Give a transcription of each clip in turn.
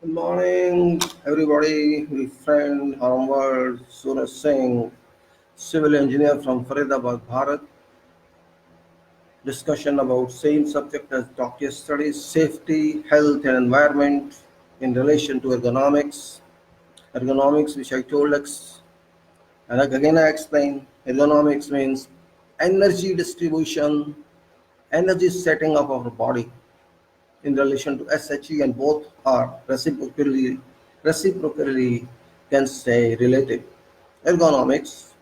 Good morning, everybody. My friend Harmward Suraj Singh, civil engineer from Faridabad, Bharat. Discussion about same subject as talked yesterday: safety, health, and environment in relation to ergonomics. Ergonomics, which I told us, and again I explain. Ergonomics means energy distribution, energy setting up of our body in relation to SHE, and both are reciprocally can say related. Ergonomics,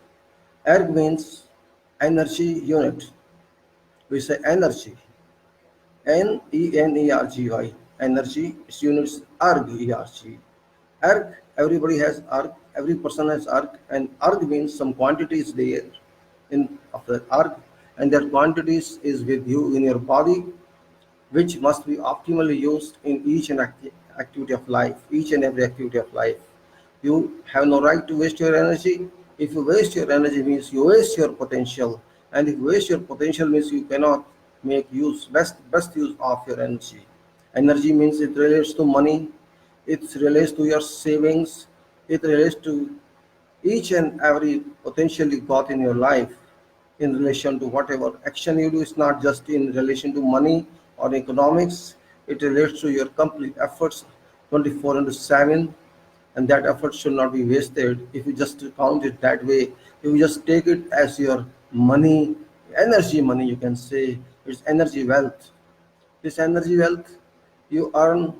erg means energy unit. We say energy, N-E-N-E-R-G-Y. Energy, its units erg, E-R-G. Erg, everybody has erg, every person has erg, and erg means some quantities there in of the erg, and that quantities is with you in your body, which must be optimally used in each and activity of life, each and every activity of life. You have no right to waste your energy. If you waste your energy, means you waste your potential, and if you waste your potential, means you cannot make best use of your energy. Energy means it relates to money, it relates to your savings, it relates to each and every potential you got in your life in relation to whatever action you do. Is not just in relation to money or economics, it relates to your complete efforts 24 into 7, and that effort should not be wasted. If you just count it that way, if you just take it as your money, energy money, you can say it's energy wealth. This energy wealth you earn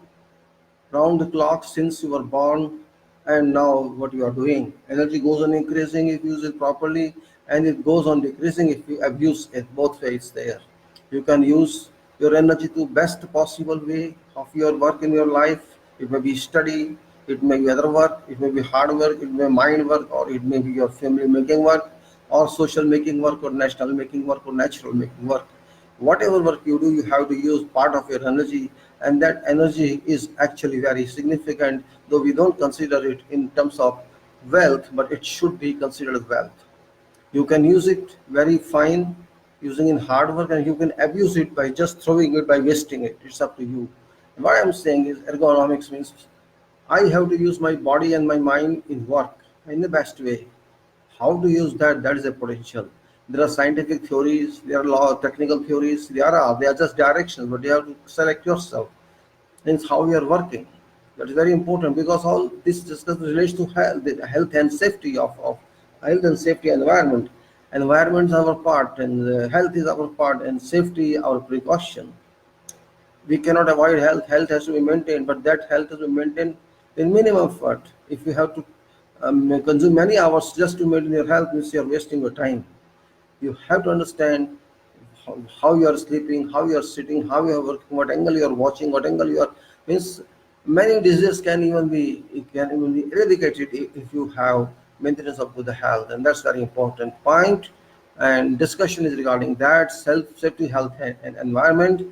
round the clock since you were born, and now what you are doing. Energy goes on increasing if you use it properly, and it goes on decreasing if you abuse it. Both ways there. You can use your energy to best possible way of your work in your life. It may be study, it may be other work, it may be hard work, it may be mind work, or it may be your family making work, or social making work, or national making work, or natural making work. Whatever work you do, you have to use part of your energy, and that energy is actually very significant, though we don't consider it in terms of wealth, but it should be considered wealth. You can use it very fine using in hard work, and you can abuse it by just throwing it, by wasting it. It's up to you. And what I'm saying is ergonomics means I have to use my body and my mind in work in the best way. How to use that? That is a potential. There are scientific theories, there are law technical theories, they are just directions, but you have to select yourself. Means how we are working. That is very important, because all this discussion relates to health, the health and safety of health and safety environment. Environment is our part, and health is our part, and safety our precaution. We cannot avoid health. Health has to be maintained, but that health has to be maintained in minimum effort. If you have to consume many hours just to maintain your health, means you are wasting your time. You have to understand how you are sleeping, how you are sitting, how you are working, what angle you are watching, what angle you are. Means many diseases can even be eradicated if you have maintenance of good health, and that's very important point. And discussion is regarding that self safety, health, and environment.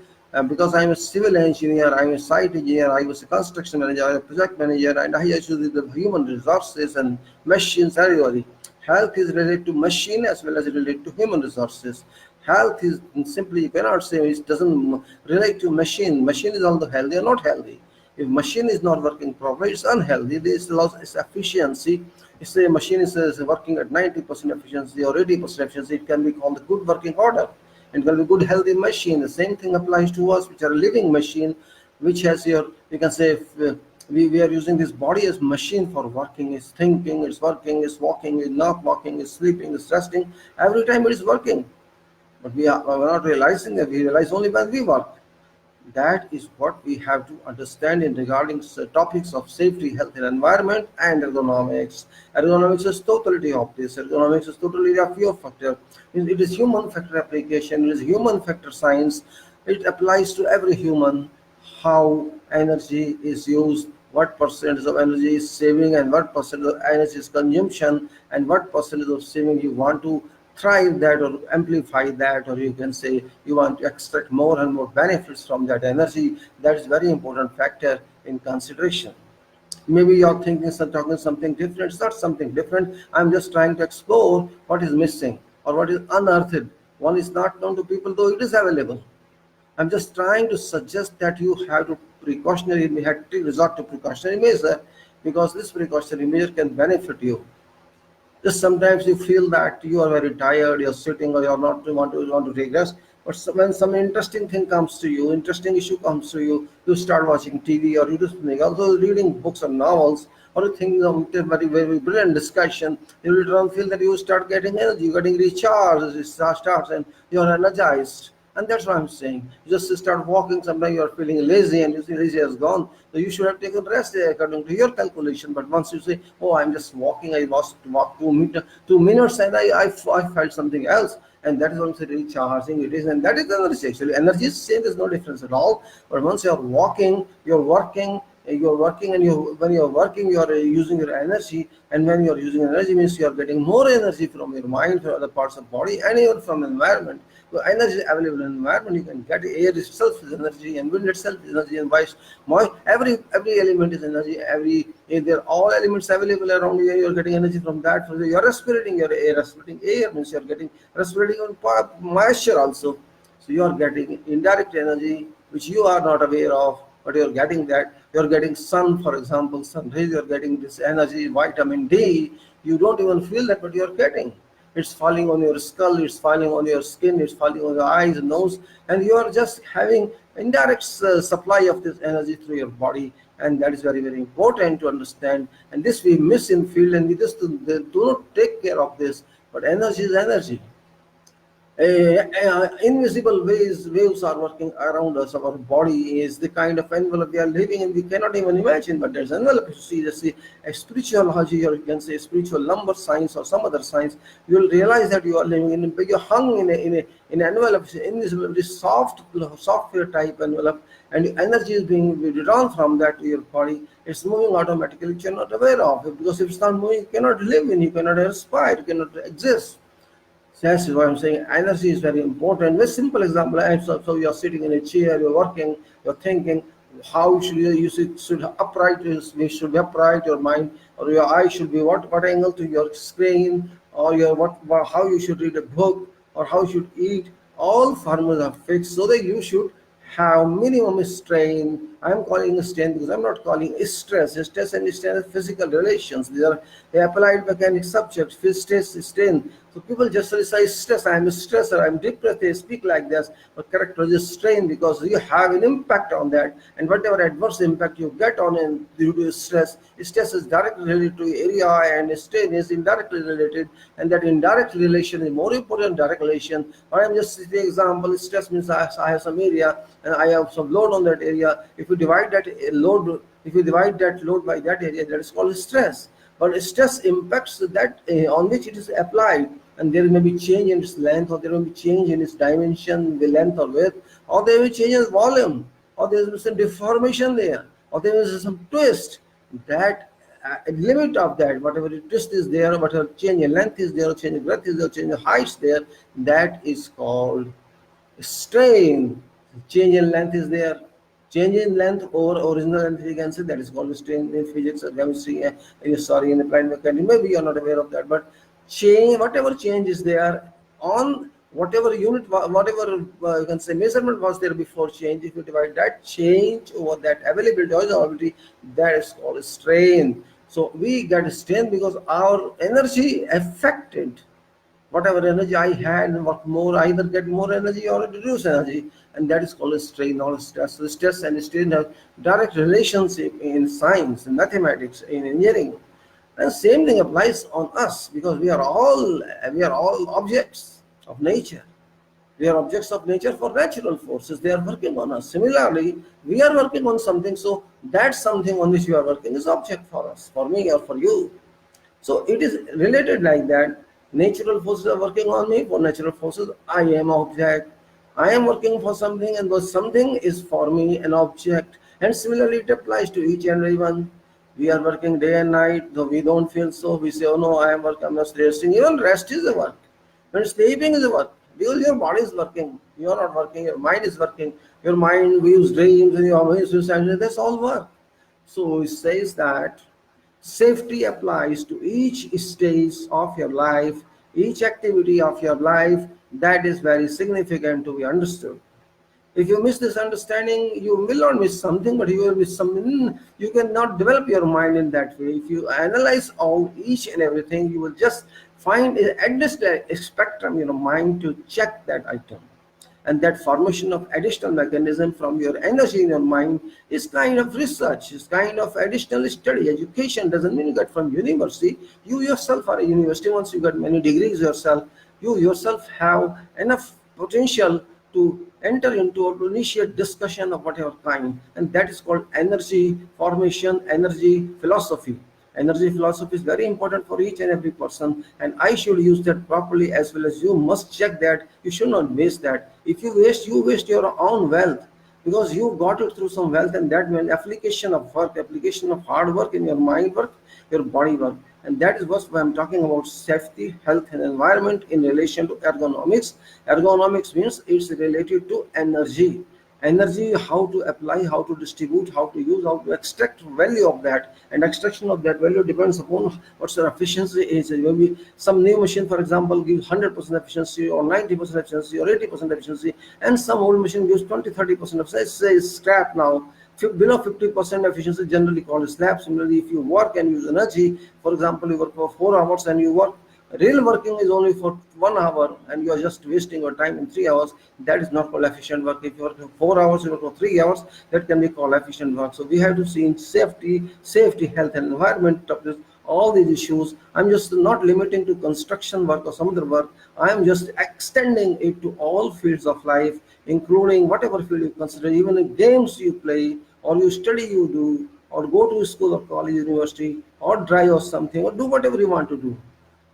Because I'm a civil engineer, I'm a site engineer, I was a construction manager, I'm a project manager, and I use the human resources and machines, everybody. Health is related to machine as well as related to human resources. Health is simply, you cannot say it doesn't relate to machine. Machine is also healthy or not healthy. If machine is not working properly, it's unhealthy. This loss its efficiency. If say a machine is working at 90% efficiency or 80% efficiency, it can be called a good working order. It can be good healthy machine. The same thing applies to us, which are a living machine, which has your, you can say, if, we are using this body as machine for working, is thinking, it's working, it's walking, it's not walking, it's sleeping, it's resting. Every time it is working, but we're not realizing that. We realize only when we work. That is what we have to understand in regarding topics of safety, health, and environment, and ergonomics. Ergonomics is totality of this. Ergonomics is totally a few factor. It is human factor application. It is human factor science. It applies to every human. How energy is used, what percentage of energy is saving, and what percentage of energy is consumption, and what percentage of saving you want to thrive that or amplify that, or you can say you want to extract more and more benefits from that energy. That is very important factor in consideration. Maybe you're thinking talking something different. It's not something different. I'm just trying to explore what is missing or what is unearthed. One is not known to people, though it is available. I'm just trying to suggest that you have to we had to resort to precautionary measure, because this precautionary measure can benefit you. Just sometimes you feel that you are very tired, you're sitting, or you're not want to take rest. But when some interesting thing comes to you, interesting issue comes to you, you start watching TV, or you do something, also reading books or novels, or you think of a very brilliant discussion, you will feel that you start getting energy, getting recharged, it starts, and you're energized. And that's what I'm saying. You just start walking, sometimes you're feeling lazy and you see lazy has gone. So you should have taken rest according to your calculation. But once you say, oh, I'm just walking, I was to walk 2 minutes and I felt something else. And that is also recharging it is. And that is energy actually. Energy is same, there's no difference at all. But once you're walking, and when you're working, you're using your energy. And when you're using energy means you're getting more energy from your mind, from other parts of body, and even from the environment. So energy is available in the environment. You can get air itself is energy, and wind itself is energy, and vice every element is energy. There are all elements available around you. You're getting energy from that. So you're respirating your air. Respirating air means you're getting respirating moisture also. So you are getting indirect energy which you are not aware of, but you're getting that. You're getting sun, for example, sun rays. You're getting this energy, vitamin D. You don't even feel that, but you're getting. It's falling on your skull, it's falling on your skin, it's falling on your eyes and nose, and you are just having indirect supply of this energy through your body. And that is very, very important to understand. And this we miss in field, and we just do not take care of this. But energy is energy. Invisible waves are working around us. Our body is the kind of envelope we are living in. We cannot even imagine, but there's envelope. You see, a spirituality, or you can say spiritual number science or some other science. You will realize that you are living in. You're hung in an envelope, invisible, this software type envelope, and the energy is being withdrawn from that to your body. It's moving automatically, which you're not aware of. Because if it's not moving, you cannot live in. You cannot respire. You cannot exist. That's what I'm saying. Energy is very important. Very simple example. So you're sitting in a chair, you're working, you're thinking, how should you should upright we should be upright, your mind or your eye should be what angle to your screen, or your how you should read a book, or how you should eat. All formulas are fixed so that you should have minimum strain. I'm calling strain because I'm not calling stress. Stress and strain are physical relations. They are applied mechanics subjects. Stress, strain. So people just say stress. I'm a stressor. I'm depressed. They speak like this, but character is strain because you have an impact on that, and whatever adverse impact you get on it due to stress is directly related to area, and strain is indirectly related, and that indirect relation is more important than direct relation. But I'm just the example. Stress means I have some area and I have some load on that area. If you divide that load by that area, that is called stress. But stress impacts that on which it is applied, and there may be change in its length, or there may be change in its dimension, the length or width, or there may be change in volume, or there is some deformation there, or there is some twist. That limit of that, whatever the twist is there, whatever change in length is there, change in breadth is there, change in height there, that is called strain. Change in length is there. Change in length or original length, you can say, that is called strain in physics or chemistry. In applied mechanics, maybe you are not aware of that, but change, whatever change is there on whatever unit, whatever you can say measurement was there before change, if you divide that change over that availability or availability, that is called strain. So we get strain because our energy affected. Whatever energy I had, what more, I either get more energy or reduce energy, and that is called a strain or stress. So stress and strain have direct relationship in science, in mathematics, in engineering. And same thing applies on us, because we are all objects of nature. We are objects of nature for natural forces. They are working on us. Similarly, we are working on something, so that something on which we are working is object for us, for me or for you. So it is related like that. Natural forces are working on me. For natural forces, I am object. I am working for something, and those something is for me an object. And similarly, it applies to each and every one. We are working day and night, though we don't feel so. We say, oh no, I am working, I'm just resting. Even rest is a work. When sleeping is a work, because your body is working. You are not working, your mind is working. Your mind views dreams, and your mind views suicide. That's all work. So it says that safety applies to each stage of your life, each activity of your life. That is very significant to be understood. If you miss this understanding, you will not miss something, but you will miss something. You cannot develop your mind in that way. If you analyze all each and everything, you will just find at least a spectrum in your mind to check that item. And that formation of additional mechanism from your energy in your mind is kind of research, is kind of additional study. Education doesn't mean you get from university. You yourself are a university. Once you get many degrees yourself, you yourself have enough potential to enter into or to initiate discussion of whatever kind, and that is called energy formation, energy philosophy. Energy philosophy is very important for each and every person, and I should use that properly, as well as you must check that. You should not waste that. If you waste your own wealth, because you got it through some wealth, and that means application of work, application of hard work in your mind work, your body work. And that is what I'm talking about: safety, health, and environment in relation to ergonomics. Ergonomics means it's related to energy. Energy, how to apply, how to distribute, how to use, how to extract value of that, and extraction of that value depends upon what's the efficiency is. Maybe some new machine, for example, gives 100% efficiency, or 90% efficiency, or 80% efficiency, and some old machine gives 20-30% of, let's say scrap now. Below 50% efficiency generally called slab. Similarly, if you work and use energy, for example, you work for 4 hours and you work, real working is only for 1 hour, and you are just wasting your time in 3 hours. That is not called efficient work. If you work for 4 hours, you work for 3 hours, that can be called efficient work. So we have to see in safety, health, and environment topics, all these issues. I'm just not limiting to construction work or some other work. I am just extending it to all fields of life, including whatever field you consider, even the games you play, or you study, you do, or go to school or college, university, or drive or something, or do whatever you want to do.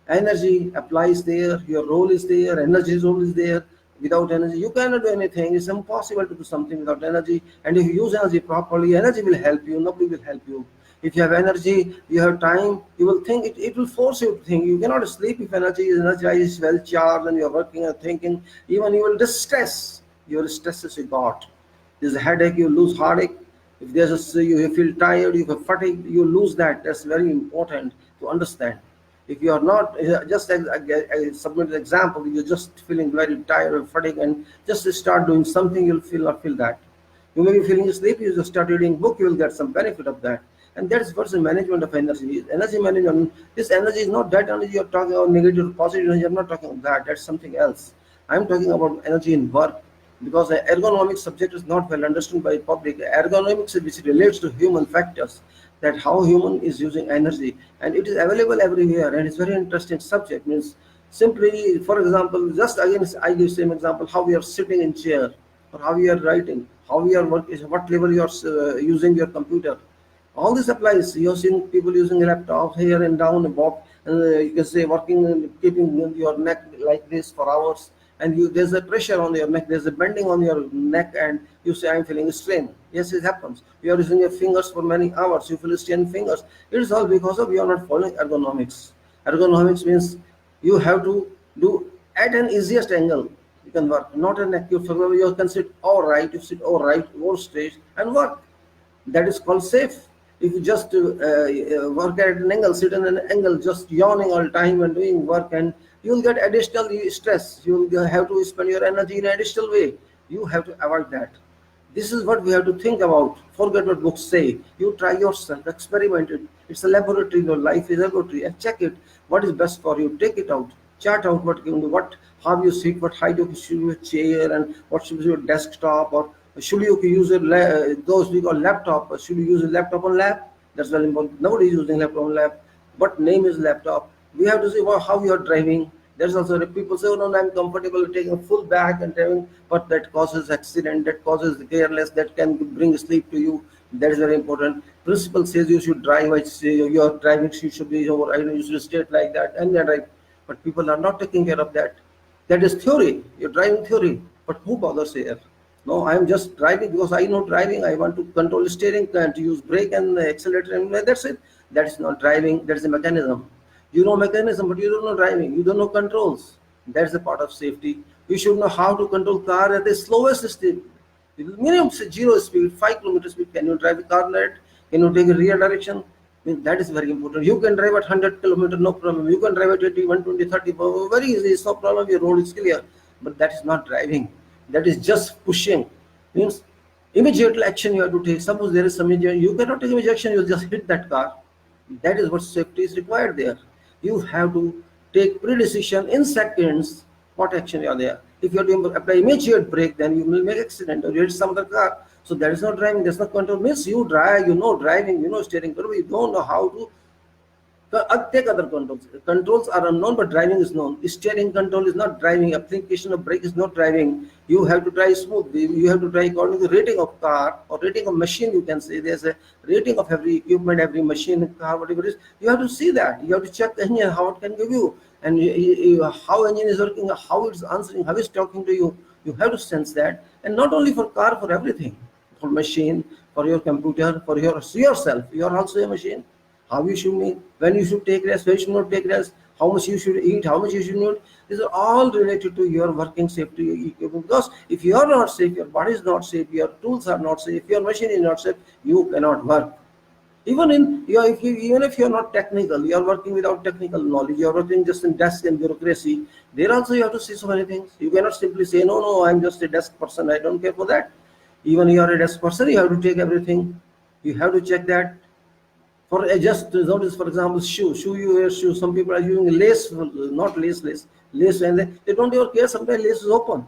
Energy applies there, your role is there, energy's role is there. Without energy, you cannot do anything. It's impossible to do something without energy. And if you use energy properly, energy will help you, nobody will help you. If you have energy, you have time, you will think, it will force you to think. You cannot sleep if energy is energized, well charged, and you're working and thinking. Even you will distress, your stresses you got. There's a headache, you lose heartache. If you feel tired, you have fatigue, you lose that. That's very important to understand. If you are not, just I submit an example, you're just feeling very tired or fatigued, and just start doing something, you'll feel that. You may be feeling sleepy, you just start reading book, you will get some benefit of that. And that's what's the management of energy. Energy management, this energy is not that energy you're talking about, negative or positive energy. I'm not talking about that. That's something else. I'm talking about energy in work, because the ergonomic subject is not well understood by the public. Ergonomics, which relates to human factors, that how human is using energy, and it is available everywhere, and it's very interesting subject. Means simply, for example, just again I give same example, how we are sitting in chair, or how we are writing, how we are working, what level you are using your computer. All this applies. You're seeing people using a laptop here and down and walk, you can say working and keeping your neck like this for hours, and there's a pressure on your neck, there's a bending on your neck, and you say, I'm feeling a strain. Yes, it happens. You are using your fingers for many hours, you feel strain in fingers. It is all because of you are not following ergonomics. Ergonomics means you have to do at an easiest angle. You can work, not a neck. You can sit all right, you sit all right, all straight, and work. That is called safe. If you just work at an angle, sit in an angle, just yawning all the time and doing work, and you will get additional stress. You will have to spend your energy in an additional way. You have to avoid that. This is what we have to think about. Forget what books say. You try yourself, experiment it. It's a laboratory. Your life is a laboratory, and check it. What is best for you? Take it out. Chart out what you do, how you sit, what height you should your chair, and what should be your desktop, or should you use those we call laptop, or should you use a laptop on lap? That's very important. Nobody is using laptop on lap. What name is laptop? We have to see how you are driving. There's also people say, oh no, I'm comfortable taking a full back and driving, but that causes accident, that causes careless, that can bring sleep to you. That is very important. Principle says you should drive, I say your driving should be over, you should state like that, and then right. But people are not taking care of that. That is theory. You're driving theory, but who bothers here? No, I'm just driving because I know driving. I want to control the steering and to use brake and accelerator, and that's it. That is not driving. That is a mechanism. You know mechanism, but you don't know driving. You don't know controls. That's a part of safety. You should know how to control car at the slowest speed. Minimum 0 speed, 5 kilometers speed. Can you drive a car at? Can you take a rear direction? I mean, that is very important. You can drive at 100 kilometers, no problem. You can drive at 80, 120, 30, very easy. It's no problem. Your road is clear. But that is not driving. That is just pushing. Means immediate action you have to take. Suppose there is some you cannot take immediate action, you just hit that car. That is what safety is required there. You have to take pre-decision in seconds what action you are there. If you have to apply immediate brake, then you will make accident or you hit some other car. So that is not driving, that's not control. Means you drive, you know driving, you know steering control, you don't know how to take other controls. Controls are unknown, but driving is known. Steering control is not driving. Application of brake is not driving. You have to drive smoothly. You have to drive according to the rating of car or rating of machine. You can say there's a rating of every equipment, every machine, car, whatever it is. You have to see that. You have to check the engine, how it can give you, and how engine is working, how it's answering, how it's talking to you. You have to sense that, and not only for car, for everything, for machine, for your computer, for yourself. You are also a machine. How you should meet, when you should take rest, when you should not take rest, how much you should eat, how much you should not. These are all related to your working safety equipment. Because if you are not safe, your body is not safe, your tools are not safe, your machine is not safe, you cannot work. Even even if you are not technical, you are working without technical knowledge, you are working just in desk and bureaucracy. There also you have to see so many things. You cannot simply say, no, I'm just a desk person, I don't care for that. Even you are a desk person, you have to take everything. You have to check that. For just notice, for example, shoe you wear shoe. Some people are using lace, not lace, and they don't even care. Sometimes lace is open.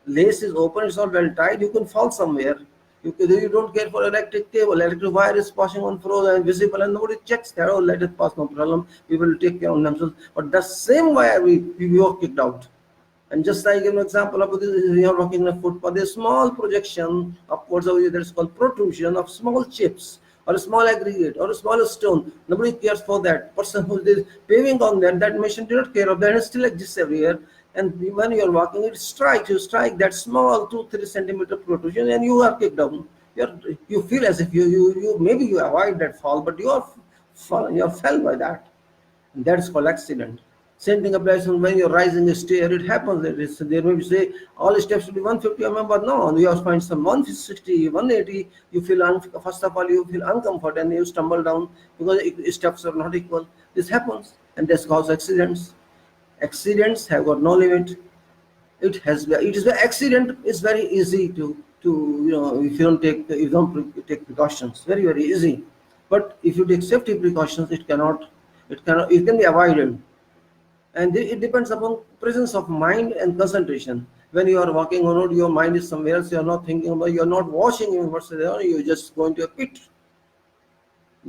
Lace is open, it's not well tied. You can fall somewhere. You don't care for electric cable. Electric wire is passing on floor and visible, and nobody checks that. Oh, let it pass, no problem. People will take care of themselves. But the same wire we were kicked out. And just I give an example of this, you are walking on a footpath. There's small projection upwards of you that is called protrusion of small chips, or a small aggregate, or a small stone. Nobody cares for that. Person who is paving on that machine did not care of that. It still exists everywhere. And when you are walking, it strikes. You strike that small 2-3 centimeter protrusion, and you are kicked down. You feel as if you maybe you avoid that fall, but you are fell by that. And that is called accident. Same thing applies when you're rising a stair. It happens. There may be say all steps should be 150 mm, but no, you have to find some 160, 180. You feel first of all you feel uncomfort and you stumble down because steps are not equal. This happens, and this causes accidents. Accidents have got no limit. Accident is very easy to if you don't take precautions, very easy. But if you take safety precautions, it can be avoided. And it depends upon presence of mind and concentration. When you are walking on road, your mind is somewhere else. You are not thinking about. You are not watching even what's there. You are just going to a pit.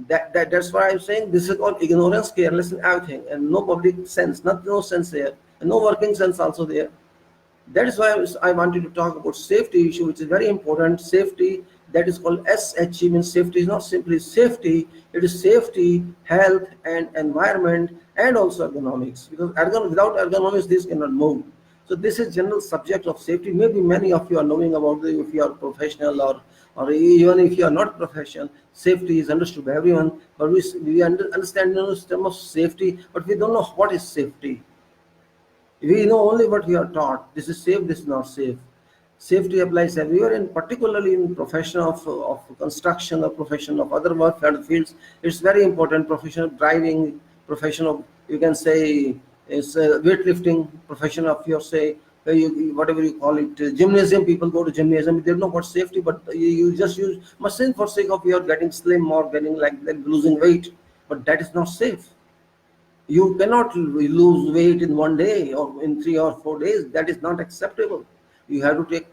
That's why I'm saying this is called ignorance, careless, and everything, and no public sense, no sense there, and no working sense also there. That is why I wanted to talk about safety issue, which is very important. Safety, that is called SHE, means safety is not simply safety, it is safety, health, and environment, and also ergonomics. Because without ergonomics, this cannot move. So this is general subject of safety. Maybe many of you are knowing about it if you are professional, or even if you are not professional. Safety is understood by everyone, but we understand the term of safety, but we don't know what is safety. We know only what we are taught. This is safe, this is not safe. Safety applies everywhere, and particularly in profession of construction or profession of other work fields. It's very important. Profession of driving, profession of, you can say, is weightlifting, profession of your say, whatever you call it, gymnasium. People go to gymnasium. They don't know what safety, but you just use machine for sake of your getting slim or getting like losing weight. But that is not safe. You cannot lose weight in 1 day or in 3 or 4 days. That is not acceptable. You have to take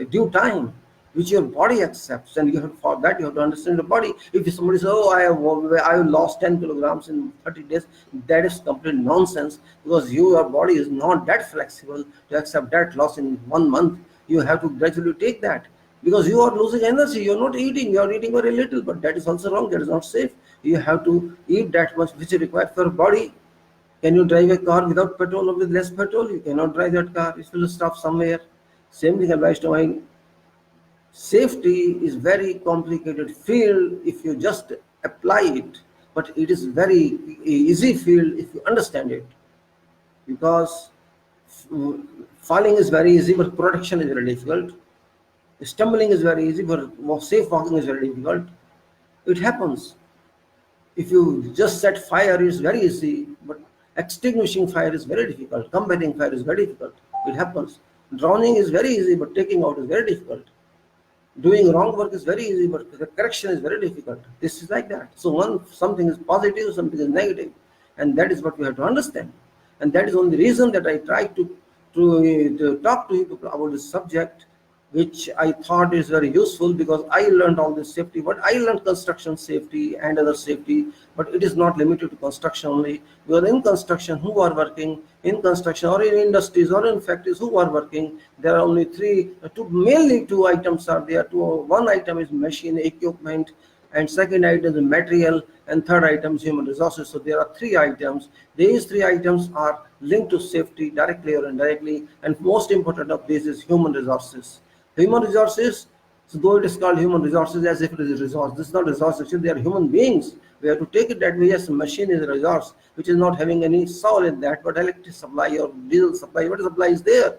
due time, which your body accepts, and for that you have to understand the body. If somebody says, "Oh, I have lost 10 kilograms in 30 days," that is complete nonsense, because your body is not that flexible to accept that loss in 1 month. You have to gradually take that, because you are losing energy. You are not eating. You are eating very little, but that is also wrong. That is not safe. You have to eat that much which is required for your body. Can you drive a car without petrol or with less petrol? You cannot drive that car. It will stop somewhere. Same thing applies to mine. Safety is very complicated field if you just apply it, but it is very easy field if you understand it. Because falling is very easy, but protection is very difficult. Stumbling is very easy, but safe walking is very difficult. It happens. If you just set fire, it's very easy, but extinguishing fire is very difficult. Combating fire is very difficult. It happens. Drowning is very easy, but taking out is very difficult. Doing wrong work is very easy, but the correction is very difficult. This is like that. So something is positive, something is negative, and that is what we have to understand. And that is only the reason that I try to talk to you people about this subject, which I thought is very useful, because I learned all this safety. But I learned construction safety and other safety, but it is not limited to construction only. Because in construction, who are working in construction, or in industries, or in factories, who are working, there are only mainly two items are there. One item is machine equipment, and second item is material, and third item is human resources. So there are three items. These three items are linked to safety directly or indirectly, and most important of these is human resources. Human resources, so though it is called human resources as if it is a resource, this is not resource, actually they are human beings. We have to take it that way. Yes, machine is a resource which is not having any soul in that, but electric supply or diesel supply, what supply is there?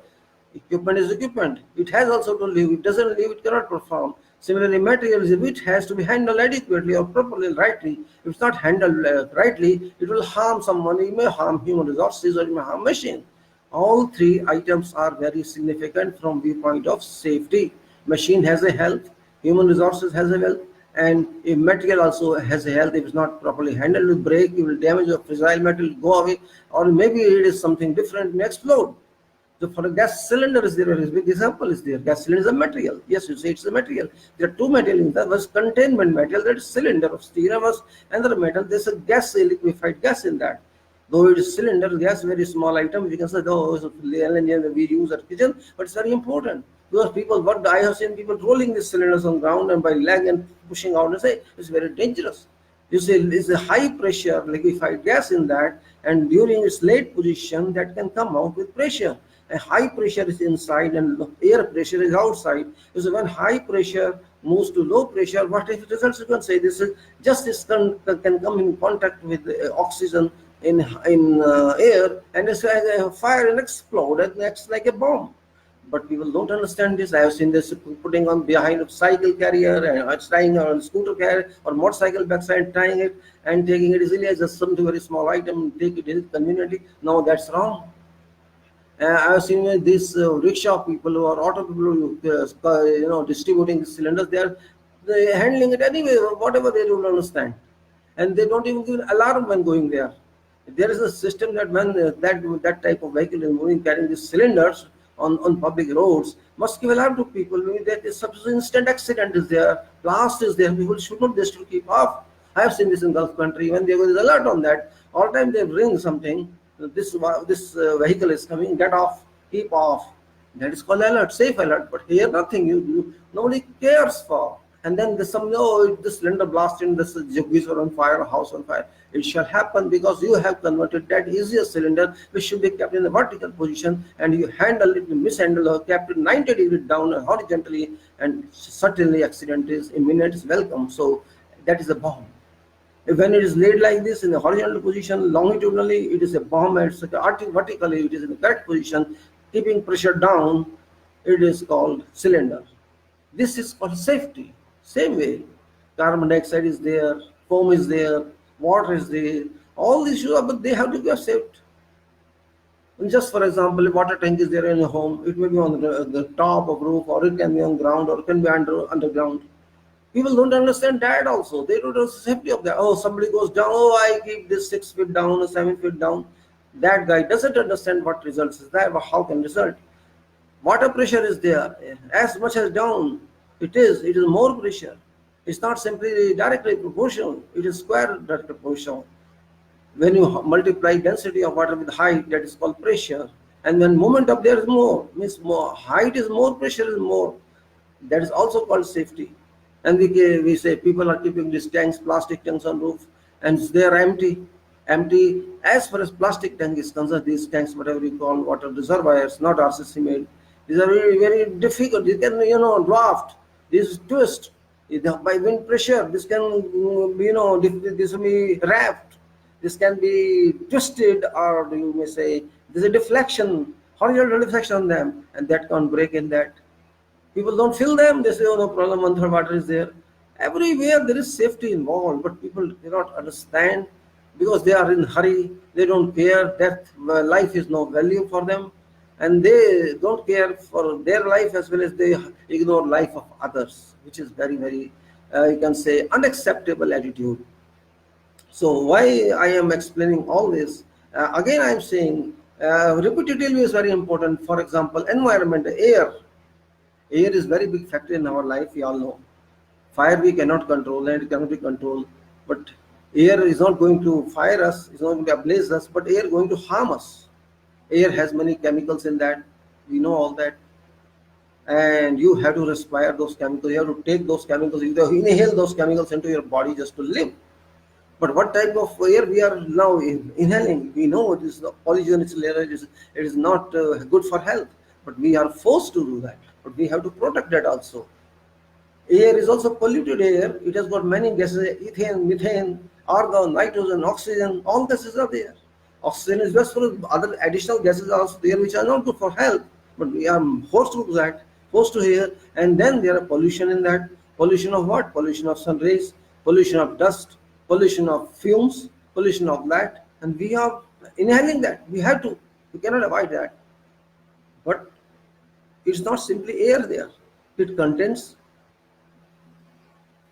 Equipment is equipment. It has also to live. It doesn't live, it cannot perform. Similarly, materials, if it has to be handled adequately or properly, rightly, if it's not handled rightly, it will harm someone. It may harm human resources, or it may harm machine. All three items are very significant from viewpoint of safety. Machine has a health, human resources has a health, and a material also has a health. If it's not properly handled, it will break, it will damage, or fissile metal will go away, or maybe it is something different and explode. So for a gas cylinder is there, a big example is there. Gas cylinder is a material. Yes, you say it's a material. There are two materials. There was containment material, that is cylinder of steel, was another metal. There's a gas, a liquefied gas in that. Though it is cylinder gas, very small item, we can say, though LNG we use at kitchen, but it's very important. Because what I have seen people rolling these cylinders on ground and by leg and pushing out, and say it's very dangerous. You see, it's a high pressure liquefied gas in that, and during its late position, that can come out with pressure. A high pressure is inside and air pressure is outside. So when high pressure moves to low pressure, what if it results? You can say this is just this can come in contact with oxygen in air, and it's like a fire and explode, and acts like a bomb. But people don't understand this. I have seen this putting on behind a cycle carrier and tying on a scooter carrier or motorcycle backside, tying it and taking it easily as just something very small item, take it conveniently. No, that's wrong. I have seen these rickshaw people or auto people who distributing the cylinders. They're handling it anyway, whatever they don't understand, and they don't even give an alarm when going there. There is a system that when that type of vehicle is moving, carrying these cylinders on public roads, must give alarm to people. Maybe that is some instant accident is there, blast is there. People should not just keep off. I have seen this in Gulf country. When there was alert on that, all the time they ring something. This vehicle is coming. Get off. Keep off. That is called alert, safe alert. But here nothing. Nobody cares for. And then there's this cylinder blasted, this juggies are on fire, house on fire. It shall happen because you have converted that easier cylinder, which should be kept in the vertical position, and you mishandle or kept it 90 degrees down horizontally, and certainly accident is imminent, is welcome. So that is a bomb. When it is laid like this in a horizontal position, longitudinally, it is a bomb, and vertically, it is in the correct position, keeping pressure down, it is called cylinder. This is called safety. Same way, carbon dioxide is there, foam is there, water is there, all these issues, but they have to be saved. And just for example, a water tank is there in a home, it may be on the top of roof, or it can be on ground, or it can be underground. People don't understand that also. They don't know the safety of that. Oh, somebody goes down, oh, I keep this 6 feet down or 7 feet down. That guy doesn't understand what results is there, how can result. Water pressure is there, as much as down. It is more pressure. It's not simply directly proportional, it is square direct proportional. When you multiply density of water with height, that is called pressure. And when moment up there is more, means more height is more, pressure is more. That is also called safety. And we say people are keeping these tanks, plastic tanks on roof, and they are empty. As far as plastic tank is concerned, these tanks, whatever you call water reservoirs, not RCC made, these are very, very difficult. You can, draft. This twist by wind pressure. This can this will be wrapped. This can be twisted, or you may say there's a deflection, horizontal deflection on them, and that can break in that. People don't feel them. They say, oh, no problem, water is there. Everywhere there is safety involved, but people do not understand because they are in hurry. They don't care. Life is no value for them. and they don't care for their life as well as they ignore life of others, which is very, very, you can say, unacceptable attitude. So why I am explaining all this? Again, I am saying repetitively is very important. For example, environment, air. Air is very big factor in our life. We all know. Fire we cannot control, and it cannot be controlled. But air is not going to fire us. It's not going to ablaze us. But air is going to harm us. Air has many chemicals in that. We know all that. And you have to respire those chemicals. You have to take those chemicals. You have to inhale those chemicals into your body just to live. But what type of air we are now inhaling? We know it is the pollution, layer. It is not good for health. But we are forced to do that. But we have to protect that also. Air is also polluted air. It has got many gases: ethane, methane, argon, nitrogen, oxygen. All gases are there. Oxygen is best for other additional gases are also there which are not good for health. But we are forced to do that, forced to air. And then there are pollution in that. Pollution of what? Pollution of sun rays, pollution of dust, pollution of fumes, pollution of that, and we are inhaling that. We have to. We cannot avoid that. But it's not simply air there. It contains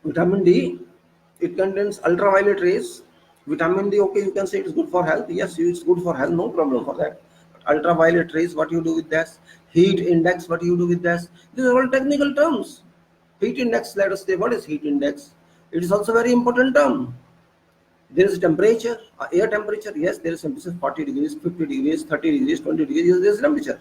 vitamin D. It contains ultraviolet rays. Vitamin D, okay, you can say it's good for health. Yes, it's good for health. No problem for that. But ultraviolet rays, what you do with that? Heat index, what you do with that? These are all technical terms. Heat index, let us say, what is heat index? It is also a very important term. There is temperature, air temperature. Yes, there is temperature 40 degrees, 50 degrees, 30 degrees, 20 degrees. There is temperature.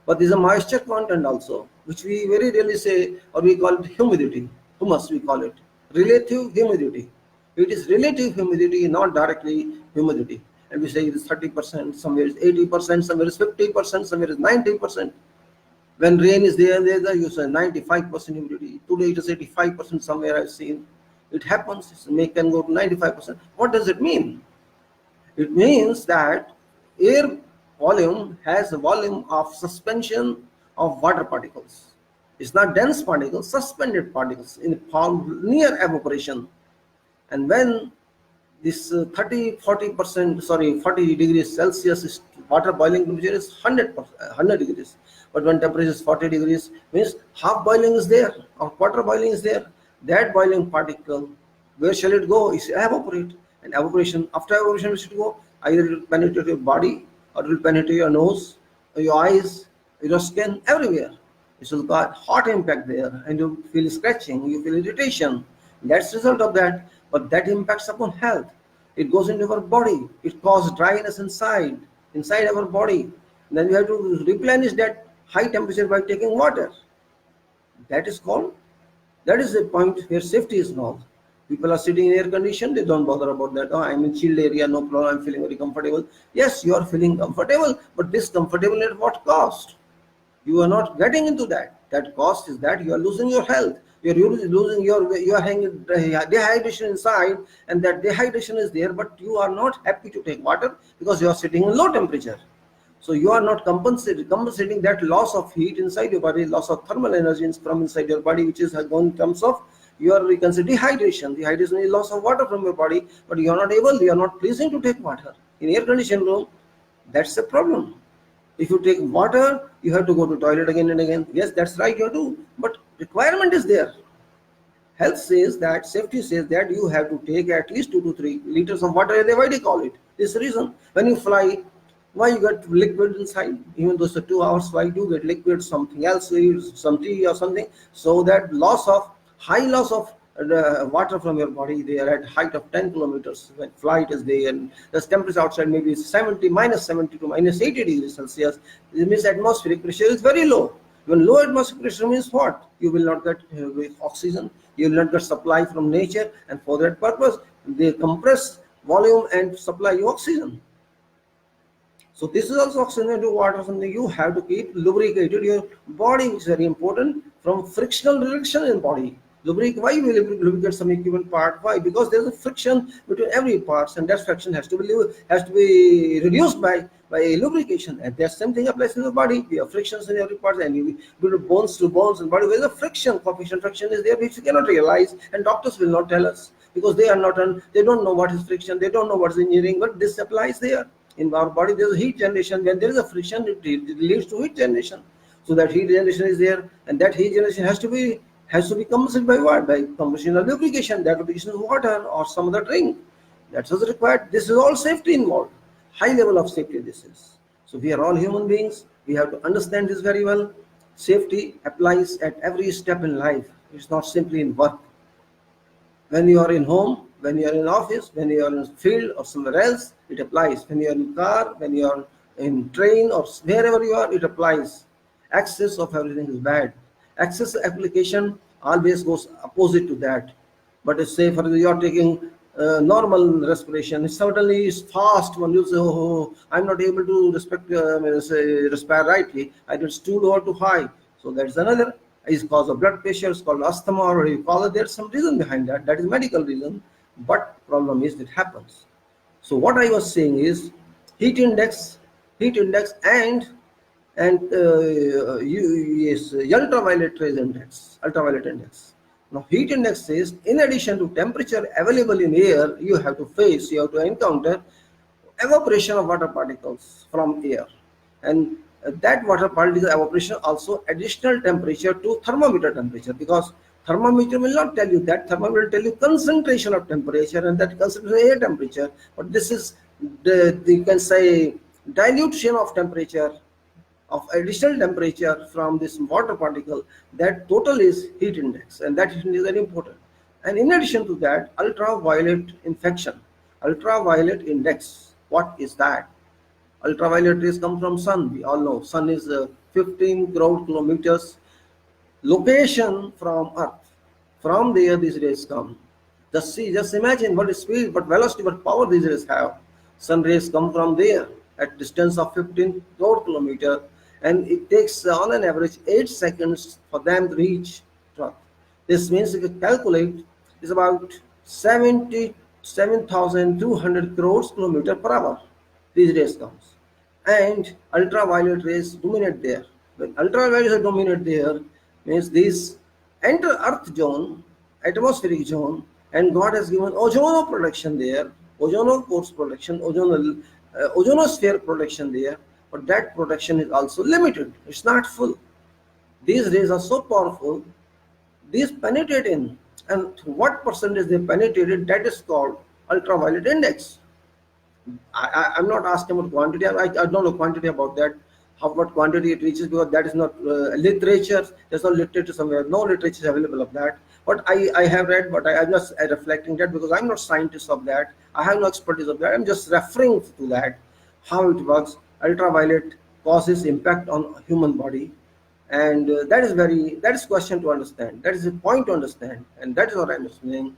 But there is a moisture content also, which we very rarely say, or we call it humidity. Humus, we call it. Relative humidity. It is relative humidity, not directly humidity. And we say it is 30%, somewhere is 80%, somewhere is 50%, somewhere is 90%. When rain is there, you say 95% humidity. Today it is 85% somewhere I've seen. It happens, it can go to 95%. What does it mean? It means that air volume has a volume of suspension of water particles. It's not dense particles, suspended particles in form near evaporation. And when this 40 degrees Celsius is water boiling temperature is 100 degrees. But when temperature is 40 degrees, means half boiling is there or quarter boiling is there. That boiling particle, where shall it go? It evaporate. And evaporation, after evaporation, it should go. Either it will penetrate your body, or it will penetrate your nose, or your eyes, your skin, everywhere. It will got hot impact there, and you feel scratching, you feel irritation. That's the result of that. But that impacts upon health. It goes into our body. It causes dryness inside our body. Then we have to replenish that high temperature by taking water. That is the point where safety is involved. People are sitting in air condition, they don't bother about that. Oh, I'm in chilled area, no problem, I'm feeling very comfortable. Yes, you are feeling comfortable, but this comfortable at what cost? You are not getting into that. That cost is that you are losing your health. You are losing you are having dehydration inside, and that dehydration is there, but you are not happy to take water because you are sitting in low temperature. So you are not compensating that loss of heat inside your body, loss of thermal energy from inside your body, which is going in terms of you can say dehydration. Dehydration is loss of water from your body, but you are not pleasing to take water. In air conditioned room, that's a problem. If you take water, you have to go to toilet again and again. Yes, that's right, you do. But requirement is there. Health says that, safety says that you have to take at least 2 to 3 liters of water. Why do you call it? This is the reason. When you fly, why you get liquid inside? Even though it's 2 hours, why do you get liquid, something else, some tea or something? So that high loss of water from your body, they are at height of 10 kilometers when flight is there, and the temperature outside maybe minus 70 to minus 80 degrees Celsius. It means atmospheric pressure is very low. When low atmospheric pressure means what? You will not get oxygen, you will not get supply from nature, and for that purpose they compress volume and supply you oxygen. So this is also oxygen to water, something you have to keep lubricated your body, which is very important, from frictional reduction in body. Why we lubricate some equipment part? Why? Because there is a friction between every parts, and that friction has to be reduced by lubrication. And that same thing applies in the body. We have frictions in every part, and you build bones to bones and body. Where the friction, coefficient friction is there, which we cannot realize, and doctors will not tell us because they don't know what is friction, they don't know what is engineering, but this applies there. In our body, there is heat generation. When there is a friction, it leads to heat generation. So that heat generation is there, and that heat generation has to be compensated by what? By combustion or lubrication. That lubrication is water or some other drink. That's what's required. This is all safety involved. High level of safety this is. So we are all human beings. We have to understand this very well. Safety applies at every step in life. It's not simply in work. When you are in home, when you are in office, when you are in field or somewhere else, it applies. When you are in car, when you are in train or wherever you are, it applies. Excess of everything is bad. Excess application always goes opposite to that. But say for you are taking normal respiration, it certainly is fast. One you say, oh, I'm not able to respire rightly. I just too low or too high. So that's another is cause of blood pressure. It's called asthma, or you call it. There's some reason behind that. That is medical reason. But problem is it happens. So what I was saying is heat index, and ultraviolet rays index, ultraviolet index. Now heat index says in addition to temperature available in air, you have to encounter evaporation of water particles from air, and that water particle evaporation also additional temperature to thermometer temperature, because thermometer will not tell you that. Thermometer will tell you concentration of temperature, and that concentration is air temperature. But this is you can say dilution of temperature, of additional temperature from this water particle. That total is heat index, and that heat index is very important. And in addition to that, ultraviolet ultraviolet index. What is that? Ultraviolet rays come from sun. We all know sun is 15 crore kilometers location from Earth. From there these rays come. Just imagine what speed, what velocity, what power these rays have. Sun rays come from there at distance of 15 crore kilometers, and it takes on an average 8 seconds for them to reach Earth. This means if you calculate, it's about 77,200 crores kilometers per hour. These rays comes, and ultraviolet rays dominate there. When ultraviolet rays dominate there, means these enter Earth zone, atmospheric zone, and God has given ozone protection there, ozone pores protection, ozonosphere protection there, but that protection is also limited. It's not full. These rays are so powerful, these penetrate in, and what percentage they penetrated, that is called ultraviolet index. I'm not asking about quantity. I don't know quantity about that, what quantity it reaches, because that is not literature. There's no literature somewhere. No literature is available of that. But I have read, but I'm just reflecting that because I'm not scientist of that. I have no expertise of that. I'm just referring to that, how it works. Ultraviolet causes impact on human body, and that is question to understand. That is a point to understand, and that is what I'm saying.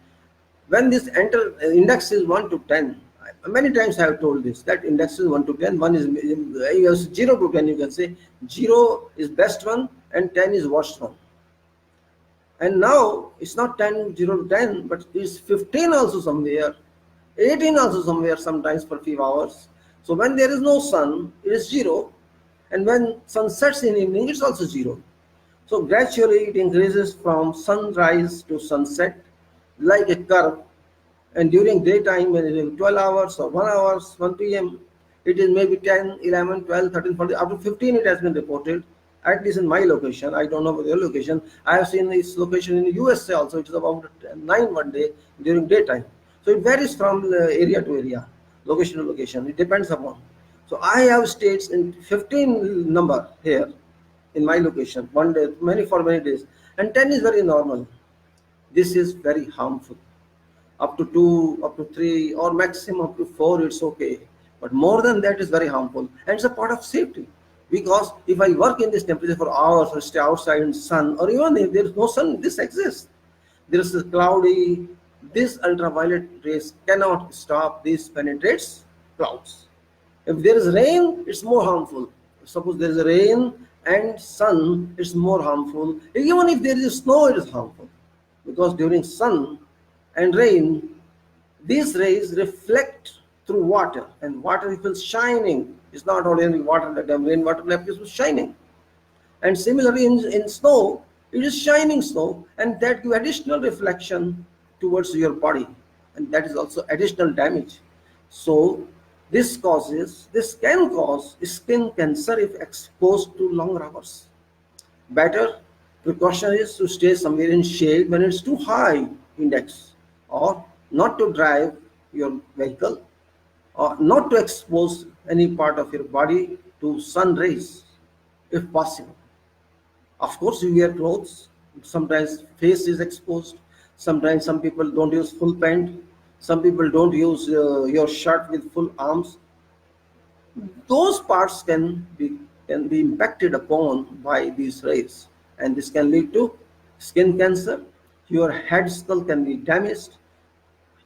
When this index is 1 to 10. Many times I have told this, that index is 1 to 10. One is 0 to 10. You can say 0 is best one and 10 is worst one. And now it's not 10, 0 to 10, but it's 15 also somewhere, 18 also somewhere, sometimes for a few hours. So when there is no sun, it is 0. And when sun sets in evening, it's also 0. So gradually it increases from sunrise to sunset like a curve. And during daytime, when it is 12 hours or 1 hour, 1 p.m., it is maybe 10, 11, 12, 13, 14, up to 15 it has been reported, at least in my location. I don't know about your location. I have seen this location in the USA also. It is about 9 one day during daytime. So it varies from area to area, location to location. It depends upon. So I have states in 15 number here in my location, one day, for many days. And 10 is very normal. This is very harmful. Up to 2, up to 3, or maximum up to 4, it's okay. But more than that is very harmful. And it's a part of safety. Because if I work in this temperature for hours or stay outside in sun, or even if there is no sun, this exists. There is a cloudy, this ultraviolet rays cannot stop, this penetrates clouds. If there is rain, it's more harmful. Suppose there is rain and sun, it's more harmful. Even if there is snow, it is harmful. Because during sun and rain, these rays reflect through water, and water is shining. It's not only water that rainwater left is shining. And similarly in snow, it is shining snow, and that gives additional reflection towards your body, and that is also additional damage. So This can cause skin cancer if exposed to longer hours. Better precaution is to stay somewhere in shade when it's too high index, or not to drive your vehicle, or not to expose any part of your body to sun rays if possible. Of course, you wear clothes. Sometimes face is exposed. Sometimes some people don't use full pant. Some people don't use your shirt with full arms. Those parts can be impacted upon by these rays, and this can lead to skin cancer. Your head skull can be damaged,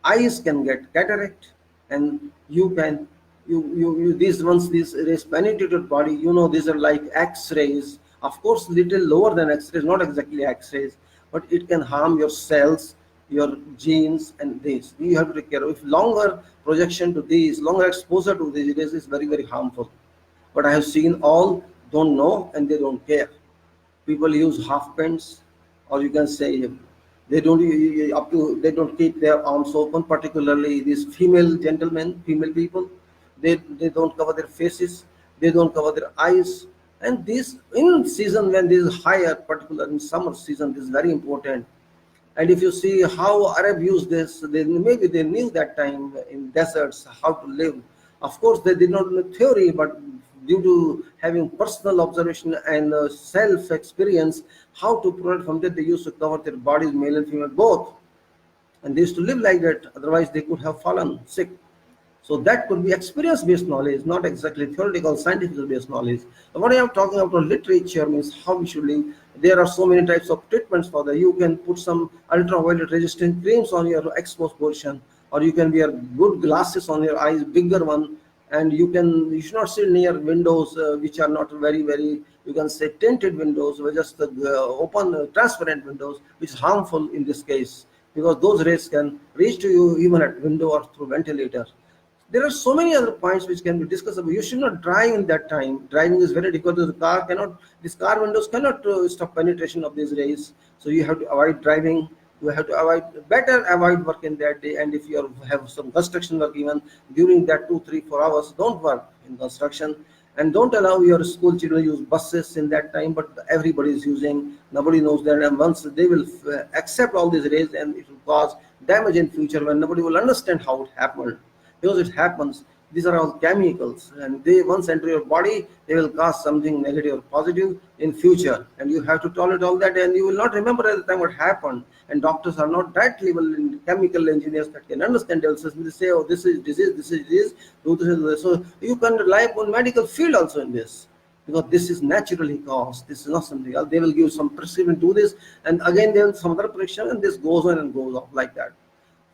eyes can get cataract, and you can you these once these rays penetrate your body, these are like x-rays. Of course, little lower than x-rays, not exactly x-rays, but it can harm your cells, your genes, and this you have to take care of. If longer projection to these, longer exposure to these rays is very, very harmful. But I have seen all don't know and they don't care. People use half pants, or you can say they don't they don't keep their arms open, particularly these female gentlemen, female people. They don't cover their faces, they don't cover their eyes. And this in season when this is higher, particularly in summer season, this is very important. And if you see how Arab use this, maybe they knew that time in deserts how to live. Of course, they did not know theory, but due to having personal observation and self-experience, how to protect from that, they used to cover their bodies, male and female both. And they used to live like that, otherwise they could have fallen sick. So that could be experience-based knowledge, not exactly theoretical, scientific-based knowledge. And what I am talking about literature means how we should live. There are so many types of treatments for that. You can put some ultraviolet resistant creams on your exposed portion, or you can wear good glasses on your eyes, bigger one, and you should not sit near windows which are not very, very, you can say tinted windows, or just open transparent windows, which is harmful in this case, because those rays can reach to you even at window or through ventilator. There are so many other points which can be discussed. You should not drive in that time. Driving is very difficult. These car windows cannot stop penetration of these rays. So you have to avoid driving. You have to better avoid work in that day. And if you have some construction work even during that 2, 3, 4 hours, don't work in construction. And don't allow your school children to use buses in that time, but everybody is using, nobody knows that. And once they will accept all these rays, and it will cause damage in future when nobody will understand how it happened. Because it happens, these are all chemicals, and they once enter your body, they will cause something negative or positive in future, and you have to tolerate all that, and you will not remember at the time what happened. And doctors are not that level in chemical engineers that can understand. They will say, oh, this is disease, this is disease, this is this. So you can rely upon medical field also in this, because this is naturally caused. This is not something else. They will give some prescription to this, and again they will some other prescription, and this goes on and goes off like that.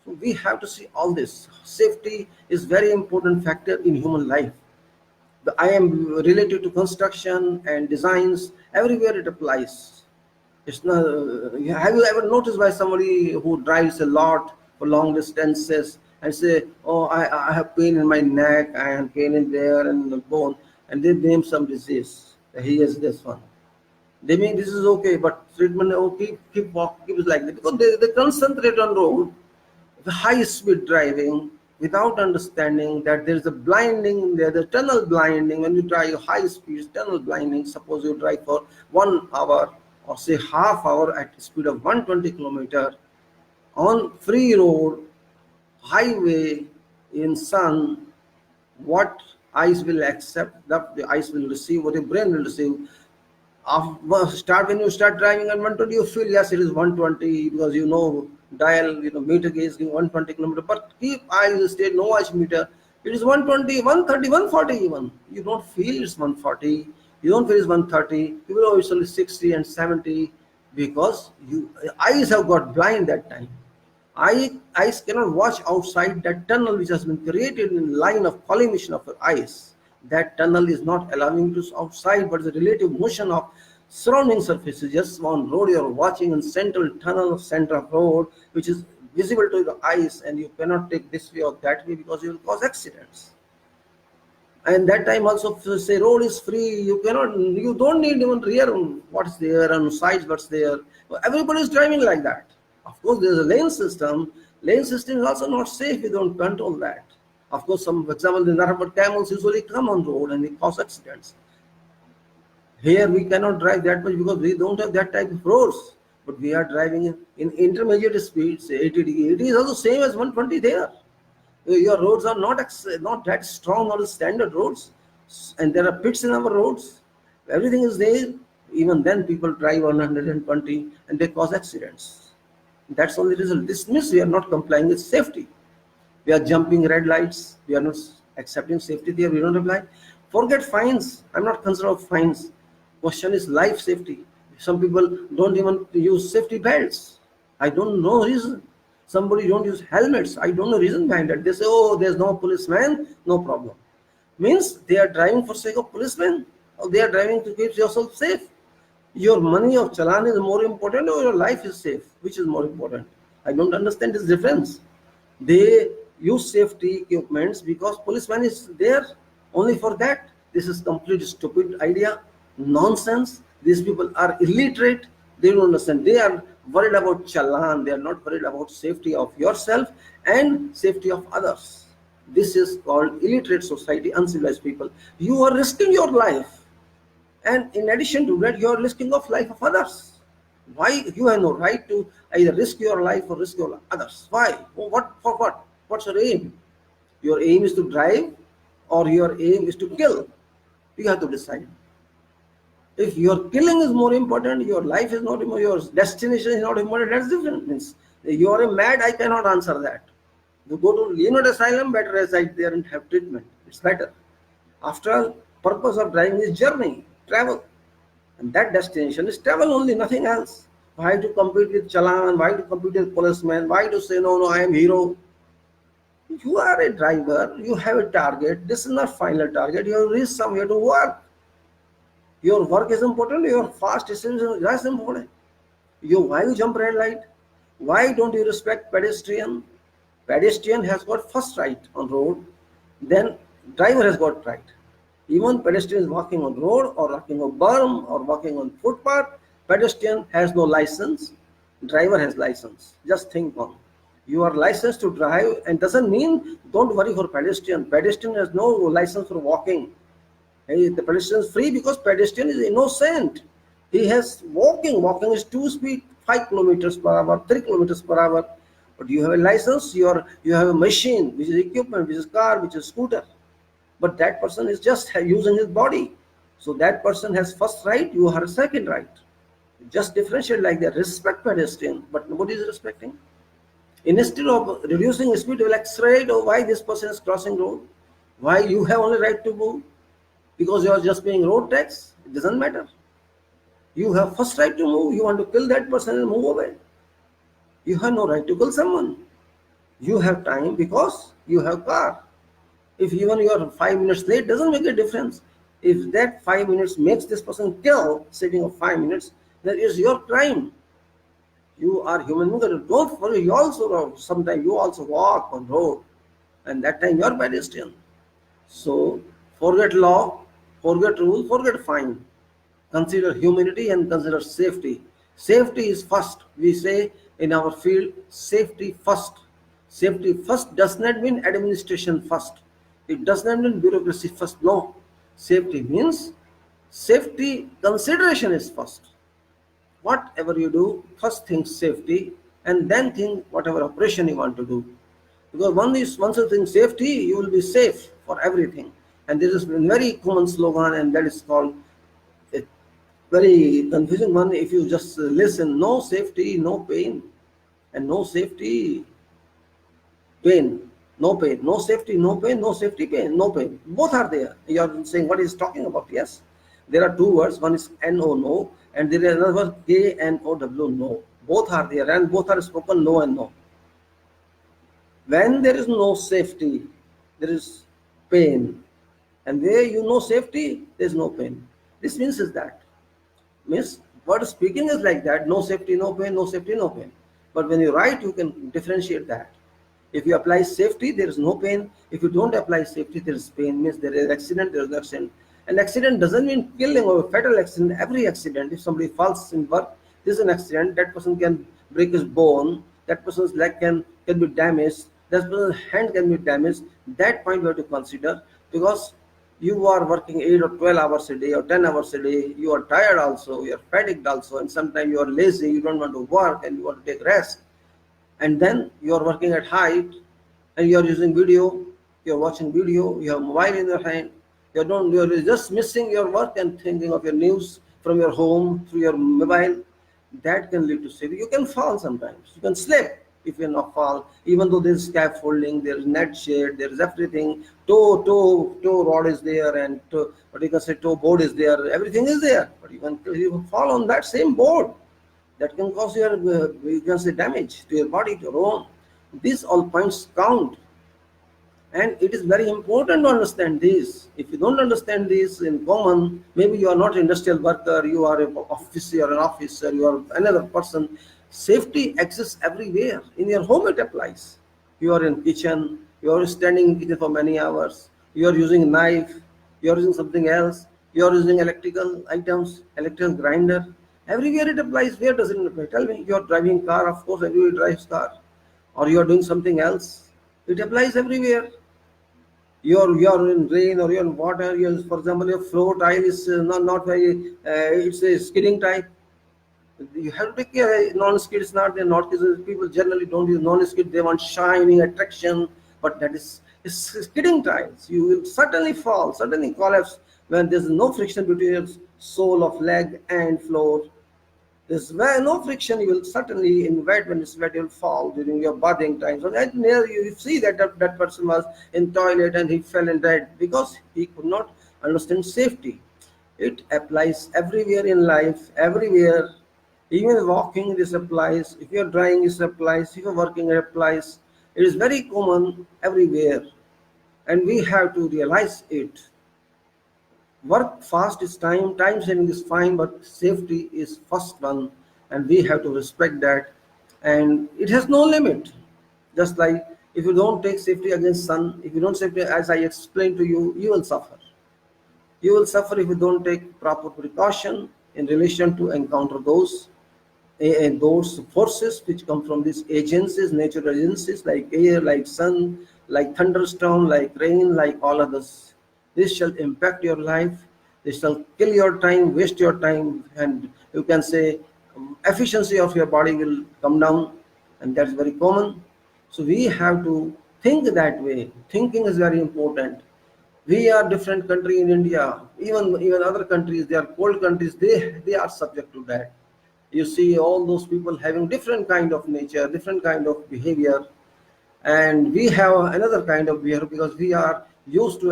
So we have to see all this. Safety is very important factor in human life. I am related to construction and designs. Everywhere it applies. It's not. Have you ever noticed by somebody who drives a lot for long distances and say, "Oh, I have pain in my neck, I have pain in there and the bone," and they name some disease. He has this one. They mean this is okay, but treatment keep walking, keep like that, because they concentrate on road. The high speed driving without understanding that there is a blinding, there's a tunnel blinding. When you drive high speed, tunnel blinding, suppose you drive for 1 hour or say half hour at speed of 120 kilometer on free road, highway, in sun, what eyes will accept, that the eyes will receive, what your brain will receive. When you start driving on 120, you feel yes, it is 120, because dial, meter gauge giving 120 kilometer, but keep eyes stay no eyes meter, it is 120, 130, 140 even. You don't feel it's 140, you don't feel it's 130, you will always only 60 and 70, because eyes have got blind that time. Eyes cannot watch outside that tunnel which has been created in line of collimation of your eyes. That tunnel is not allowing you to outside, but the relative motion of surrounding surfaces. Just on road you are watching in central tunnel, center of road, which is visible to the eyes, and you cannot take this way or that way, because you will cause accidents. And that time also, if you say road is free, you don't need even rear what's there and sides what's there. Everybody is driving like that. Of course, there's a lane system. Lane system is also not safe. We don't control that. Of course, some, for example, the Narabad camels usually come on road and they cause accidents. Here we cannot drive that much because we don't have that type of roads. But we are driving in intermediate speeds, 80 It is also same as 120 there. Your roads are not that strong, not the standard roads, and there are pits in our roads. Everything is there. Even then, people drive 120 and they cause accidents. That's only result. This means we are not complying with safety. We are jumping red lights. We are not accepting safety there. We don't apply. Forget fines. I'm not concerned of fines. Question is life safety. Some people don't even use safety belts. I don't know reason. Somebody don't use helmets. I don't know reason behind that. They say, oh, there's no policeman, no problem. Means they are driving for sake of policemen, or they are driving to keep yourself safe. Your money of challan is more important, or your life is safe? Which is more important? I don't understand this difference. They use safety equipments because policeman is there only for that. This is completely stupid idea, nonsense. These people are illiterate. They don't understand. They are worried about challan. They are not worried about safety of yourself and safety of others. This is called illiterate society, uncivilized people. You are risking your life, and in addition to that, you are risking of life of others. Why? You have no right to either risk your life or risk your others. Why? What? For what? What's your aim? Your aim is to drive, or your aim is to kill? You have to decide. If your killing is more important, your life is not important, your destination is not important, that's different. Means you are a mad, I cannot answer that. You go to lunatic asylum, better reside there and have treatment. It's better. After all, purpose of driving is journey, travel. And that destination is travel only, nothing else. Why to compete with challan? Why to compete with policemen? Why to say, no, I am hero? You are a driver, you have a target. This is not final target. You have reached somewhere to work. Your work is important, your fast decision is less important. Why you jump red light? Why don't you respect pedestrian? Pedestrian has got first right on road, then driver has got right. Even pedestrian is walking on road or walking on berm or walking on footpath, pedestrian has no license, driver has license. Just think on. You are licensed to drive, and doesn't mean don't worry for pedestrian. Pedestrian has no license for walking. The pedestrian is free because pedestrian is innocent. He has walking. Walking is 2 speed, 5 kilometers per hour, 3 kilometers per hour. But you have a license, you have a machine, which is equipment, which is car, which is scooter. But that person is just using his body. So that person has first right, you have a second right. Just differentiate like that. Respect pedestrian, but nobody is respecting. Instead of reducing speed, you will accelerate. Oh, why this person is crossing road? Why you have only right to move? Because you are just paying road tax. It doesn't matter. You have first right to move. You want to kill that person and move away. You have no right to kill someone. You have time because you have car. If even you are 5 minutes late, doesn't make a difference. If that 5 minutes makes this person kill, saving of 5 minutes, that is your crime. You are human being. Don't worry. You also sometimes you also walk on road, and that time you are pedestrian. So forget law, forget rule, forget fine. Consider humanity and consider safety. Safety is first. We say in our field, safety first. Safety first does not mean administration first. It does not mean bureaucracy first. No. Safety means safety consideration is first. Whatever you do, first think safety and then think whatever operation you want to do. Because once you think safety, you will be safe for everything. And this is a very common slogan, and that is called a very confusing one. If you just listen, no safety, no pain, and no safety, pain, no pain, no safety, no pain, no safety, pain, no pain. Both are there. You are saying what is talking about? Yes, there are two words. One is no, no, and there is another word KNOW, no. Both are there, and both are spoken no and no. When there is no safety, there is pain. And where you know safety, there is no pain. This means is that. Means what speaking is like that, no safety, no pain, no safety, no pain. But when you write, you can differentiate that. If you apply safety, there is no pain. If you don't apply safety, there is pain. Means there is accident, there is accident. And accident doesn't mean killing or fatal accident. Every accident, if somebody falls in work, this is an accident. That person can break his bone. That person's leg can be damaged. that person's hand can be damaged. That point we have to consider, because you are working 8 or 12 hours a day or 10 hours a day. You are tired also, you are fatigued also, and sometimes you are lazy, you don't want to work and you want to take rest. And then you are working at height and you are using video, you are watching video, you have mobile in your hand, you are just missing your work and thinking of your news from your home through your mobile. That can lead to severe. You can fall sometimes, you can slip if you not fall, even though there is scaffolding, there is net shade, there is everything, toe rod is there, and what you can say, toe board is there, everything is there, but you fall on that same board. That can cause your you can say damage to your body, to your own. These all points count, and it is very important to understand this. If you don't understand this in common, maybe you are not an industrial worker, you are an officer or an officer, you are another person. Safety exists everywhere. In your home it applies. You are in kitchen, you are standing in kitchen for many hours, you are using a knife, you are using something else, you are using electrical items, electrical grinder. Everywhere it applies. Where does it apply? Tell me. You are driving car, of course everybody drives car. Or you are doing something else. It applies everywhere. You are in rain or you are in water. For example, your floor tile is not very. It's a skidding type. You have to take care. Non-skid is not there. Not people generally don't use non-skid. They want shining attraction, but that is skidding tiles. You will certainly fall, certainly collapse when there is no friction between your sole of leg and floor. There's no friction. You will certainly, in wet, when it's wet, you'll fall during your bathing time. So that near you see that person was in toilet and he fell and died because he could not understand safety. It applies everywhere in life, everywhere. Even walking, this applies. If you're driving, this applies. If you're working, it applies. It is very common everywhere, and we have to realize it. Work fast is time saving is fine, but safety is first one, and we have to respect that. And it has no limit. Just like if you don't take safety against sun, if you don't safety, as I explained to you, you will suffer. You will suffer if you don't take proper precaution in relation to encounter those forces which come from these agencies, natural agencies like air, like sun, like thunderstorm, like rain, like all others. This shall impact your life. This shall kill your time, waste your time, and you can say efficiency of your body will come down, and that's very common. So we have to think that way. Thinking is very important. We are different country in India. Even other countries, they are cold countries. They are subject to that. You see all those people having different kind of nature, different kind of behavior, and we have another kind of behavior because we are used to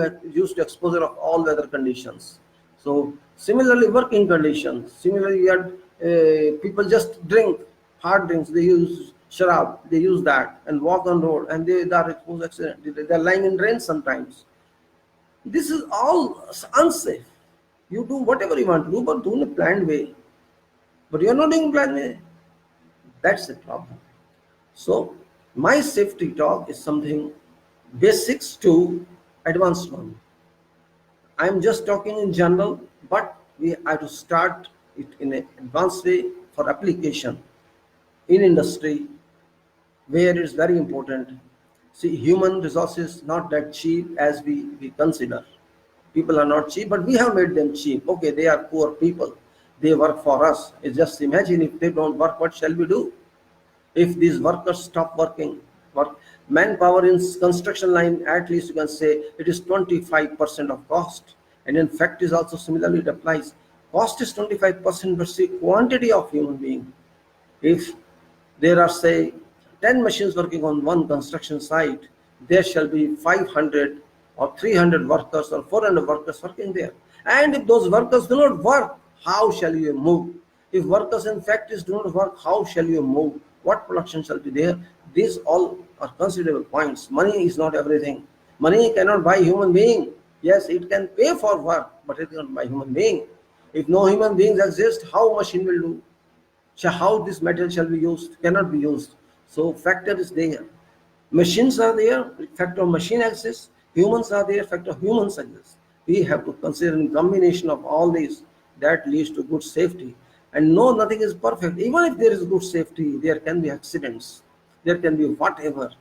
exposure of all weather conditions. So similarly, working conditions. Similarly, we are people just drink hard drinks. They use sharab. They use that and walk on road, and they are exposed to accident. They are lying in rain sometimes. This is all unsafe. You do whatever you want to do, but do in a planned way. But you are not doing planned way. That's the problem. So my safety talk is something basics to advanced one. I'm just talking in general, but we have to start it in an advanced way for application in industry where it is very important. See, human resources not that cheap as we consider. People are not cheap, but we have made them cheap. Okay, they are poor people. They work for us. It's just imagine if they don't work, what shall we do? If these workers stop working, manpower in construction line, at least you can say it is 25% of cost. And in factories also similarly it applies. Cost is 25%, but see quantity of human being. If there are say 10 machines working on one construction site, there shall be 500 or 300 workers or 400 workers working there. And if those workers do not work, how shall you move? If workers in factories do not work, how shall you move? What production shall be there? These all are considerable points. Money is not everything. Money cannot buy human being. Yes, it can pay for work, but it cannot buy human being. If no human beings exist, how machine will do? So how this material shall be used? Cannot be used. So factor is there. Machines are there, factor of machine exists. Humans are there, factor of humans exist. We have to consider in combination of all these that leads to good safety. And no, nothing is perfect. Even if there is good safety, there can be accidents. There can be whatever.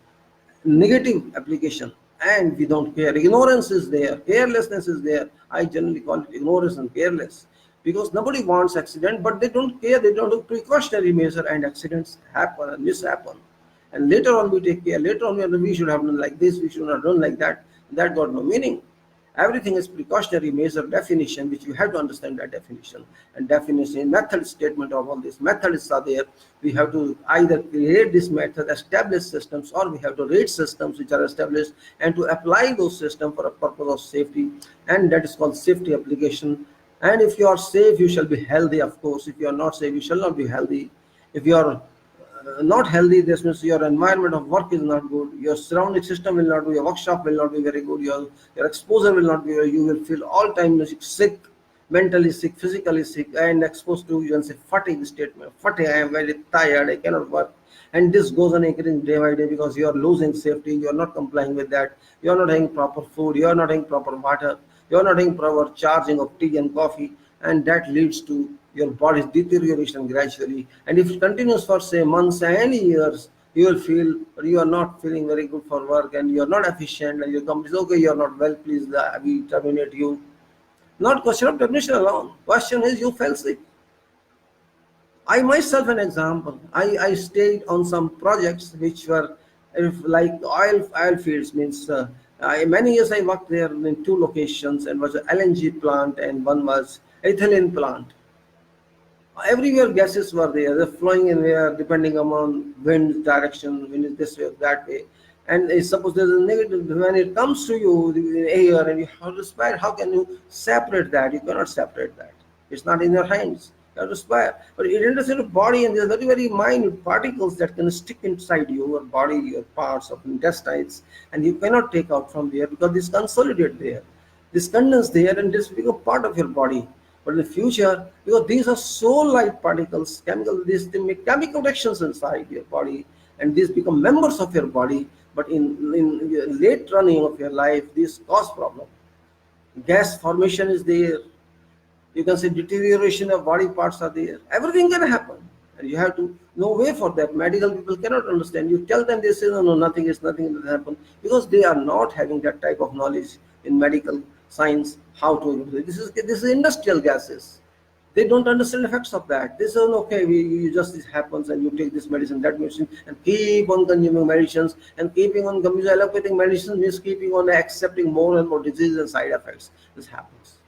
negative application, and we don't care. Ignorance is there, carelessness is there. I generally call it ignorance and careless, because nobody wants accident, but they don't care, they don't do precautionary measure, and accidents happen and mishappen. And later on we take care, later on we should have done like this, we should not done like that. That got no meaning. Everything is precautionary measure definition, which you have to understand that definition. And definition, method statement of all these methods are there. We have to either create this method, establish systems, or we have to read systems which are established and to apply those systems for a purpose of safety. And that is called safety application. And if you are safe, you shall be healthy, of course. If you are not safe, you shall not be healthy. If you are not healthy, this means your environment of work is not good, your surrounding system will not be, your workshop will not be very good, your exposure will not be, you will feel all time sick, mentally sick, physically sick, and exposed to, you can say, fatigue statement. Fatigue, I am very tired, I cannot work. And this goes on increasing day by day, because you are losing safety, you are not complying with that, you are not having proper food, you are not having proper water, you are not having proper charging of tea and coffee, and that leads to your body's deterioration gradually. And if it continues for, say, months and years, you will feel you are not feeling very good for work, and you are not efficient, and your company says, okay, you are not well, please, we terminate you. Not question of termination alone, question is you fell sick. I myself an example. I stayed on some projects which were, if like oil fields, means many years I worked there in two locations, and was an LNG plant and one was ethylene plant. Everywhere gases were there, they're flowing in there depending upon wind direction, wind is this way or that way. And suppose there's a negative, when it comes to you, the air, and you have to respire, how can you separate that? You cannot separate that. It's not in your hands. You have to respire. But it enters your body, and there's very, very minute particles that can stick inside your body, your parts of intestines, and you cannot take out from there, because this consolidate there. This condense there, and this become part of your body. But in the future, because these are so light particles, they make chemical reactions inside your body, and these become members of your body. But in your late running of your life, these cause problem. Gas formation is there. You can say deterioration of body parts are there. Everything can happen, and you have to know way for that. Medical people cannot understand. You tell them, they say no, nothing will happen, because they are not having that type of knowledge in medical science. How to, this is industrial gases. They don't understand the effects of that. They say, okay, you just, this happens, and you take this medicine, that medicine, and keep on consuming medicines, and keeping on consuming allopathic medicine means keeping on accepting more and more diseases and side effects. This happens.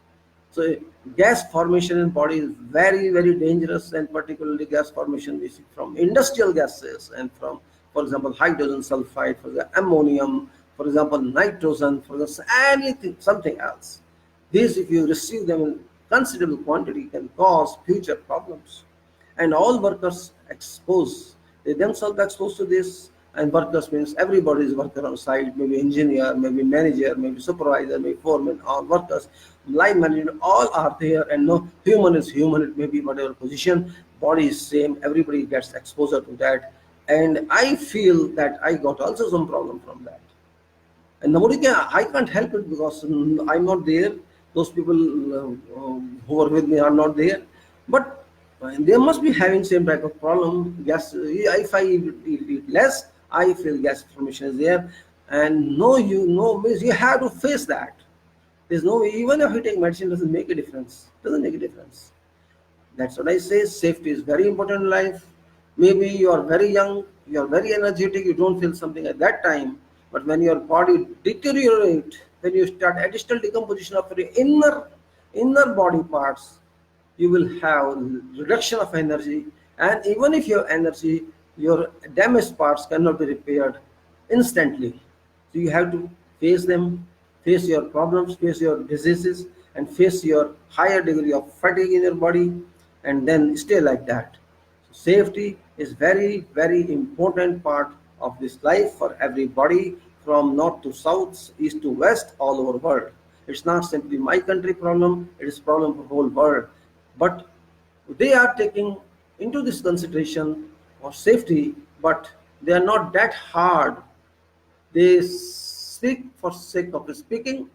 So gas formation in body is very, very dangerous, and particularly gas formation from industrial gases, and from, for example, hydrogen sulfide, for the ammonium, for example, nitrogen, for the anything, something else. These, if you receive them in considerable quantity, can cause future problems. And all workers exposed, they themselves exposed to this. And workers means everybody is worker on site, maybe engineer, maybe manager, maybe supervisor, maybe foreman, all workers, line manager, all are there. And no, human is human, it may be whatever position, body is same, everybody gets exposure to that. And I feel that I got also some problem from that. And nobody can, I can't help it, because I'm not there. Those people who are with me are not there. But they must be having same type of problem. Gas, if I eat less, I feel gas formation is there. And no, means you have to face that. There's no, even if you take medicine, doesn't make a difference. Doesn't make a difference. That's what I say. Safety is very important in life. Maybe you are very young, you are very energetic, you don't feel something at that time. But when your body deteriorates, when you start additional decomposition of your inner body parts, you will have reduction of energy. And even if you have energy, your damaged parts cannot be repaired instantly. So you have to face them, face your problems, face your diseases, and face your higher degree of fatigue in your body, and then stay like that. So safety is very, very important part of this life for everybody, from north to south, east to west, all over the world. It's not simply my country problem, it is problem for the whole world. But they are taking into this consideration of safety, but they are not that hard. They speak for sake of speaking,